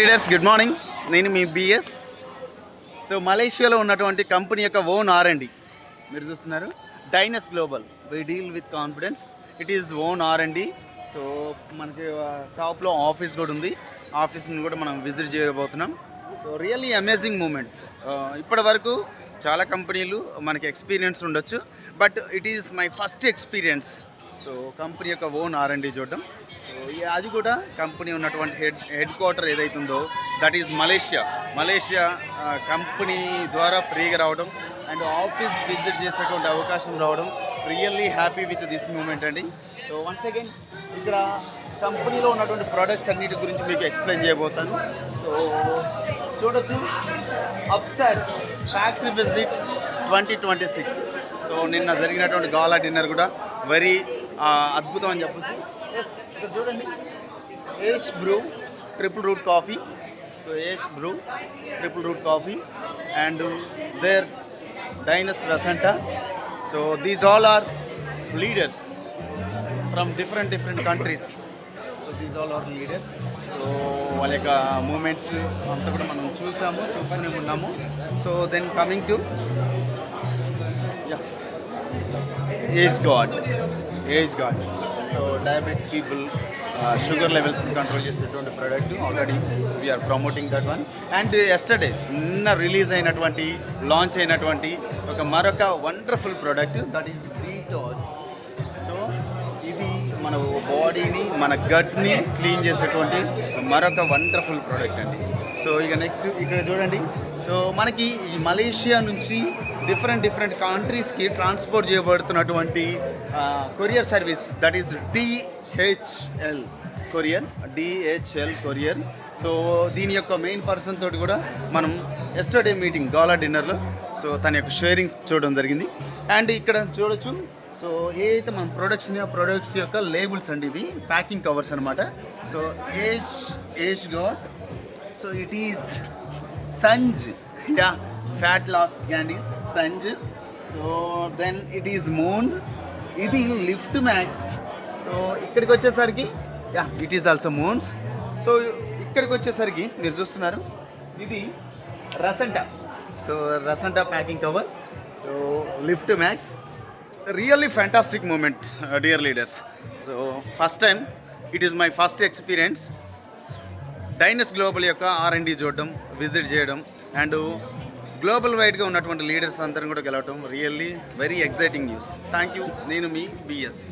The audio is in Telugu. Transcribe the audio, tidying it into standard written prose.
Leaders good morning. నేను మీ బిఎస్. సో మలేషియాలో ఉన్నటువంటి కంపెనీ యొక్క ఓన్ R&D మీరు చూస్తున్నారు. Dynas global, we deal with confidence. It is own R&D. So మనకి టాప్లో ఆఫీస్ కూడా ఉంది. ఆఫీస్ని కూడా మనం విజిట్ చేయబోతున్నాం. So really amazing moment. ఇప్పటి వరకు చాలా కంపెనీలు మనకి ఎక్స్పీరియన్స్ ఉండొచ్చు, but it is my first experience. So company యొక్క ఓన్ R&D చూడడం. సో అది కూడా కంపెనీ ఉన్నటువంటి హెడ్ క్వార్టర్ ఏదైతుందో దట్ ఈజ్ మలేషియా కంపెనీ ద్వారా ఫ్రీగా రావడం అండ్ ఆఫీస్ విజిట్ చేసేటువంటి అవకాశం రావడం really happy with this moment అండి. సో వన్స్ అగైన్ ఇక్కడ కంపెనీలో ఉన్నటువంటి ప్రోడక్ట్స్ అన్నిటి గురించి మీకు ఎక్స్ప్లెయిన్ చేయబోతాను. సో చూడొచ్చు, అప్సెట్స్ ఫ్యాక్టరీ విజిట్ 2026. సో నిన్న జరిగినటువంటి గాలా డిన్నర్ కూడా వెరీ అద్భుతం అని చెప్పచ్చు. ఇక్కడ చూడండి, ash brew triple root coffee. So ash brew triple root coffee and there డైనస్ రసంటా. So these all are leaders from different countries. So these all are leaders. So వాళ్ళ యొక్క మూమెంట్స్ అంతా కూడా మనం చూస్తూనే ఉన్నాము. So then coming to age god. So diabetic people sugar లెవెల్స్ని కంట్రోల్ చేసేటువంటి product already we are promoting that one. And yesterday నిన్న రిలీజ్ అయినటువంటి లాంచ్ అయినటువంటి మరొక wonderful product that is detox. So ఇది మన బాడీని మన గట్ని క్లీన్ చేసేటువంటి మరొక వండర్ఫుల్ ప్రోడక్ట్ అండి. సో ఇక నెక్స్ట్ ఇక్కడ చూడండి. సో మనకి ఈ మలేషియా నుంచి డిఫరెంట్ కంట్రీస్కి ట్రాన్స్పోర్ట్ చేయబడుతున్నటువంటి courier service that is DHL courier. So దీని యొక్క మెయిన్ పర్సన్ తోటి కూడా మనం ఎస్టర్డే మీటింగ్ గాలా డిన్నర్లో సో తన యొక్క షేరింగ్స్ చూడడం జరిగింది. అండ్ ఇక్కడ చూడొచ్చు, సో ఏదైతే మన ప్రొడక్ట్స్ యొక్క లేబుల్స్ అండి, ఇవి ప్యాకింగ్ కవర్స్ అనమాట. So age guard. So it is సంజ్, ఫ్యాట్ లాస్ క్యాండీస్ సంజ్. So then it is moons, ఇది లిఫ్ట్ మ్యాక్స్. సో ఇక్కడికి వచ్చేసరికి it is also moons. So ఇక్కడికి వచ్చేసరికి మీరు చూస్తున్నారు, ఇది రసంటా. సో రసంటా packing cover. So lift max. Really fantastic moment dear leaders. So first time, it is my first experience. Dynas global యొక్క R&D చూడడం, విజిట్ చేయడం అండ్ గ్లోబల్ వైడ్గా ఉన్నటువంటి లీడర్స్ అందరం కూడా గెలవటం really very exciting news. Thank you. నేను మీ బిఎస్.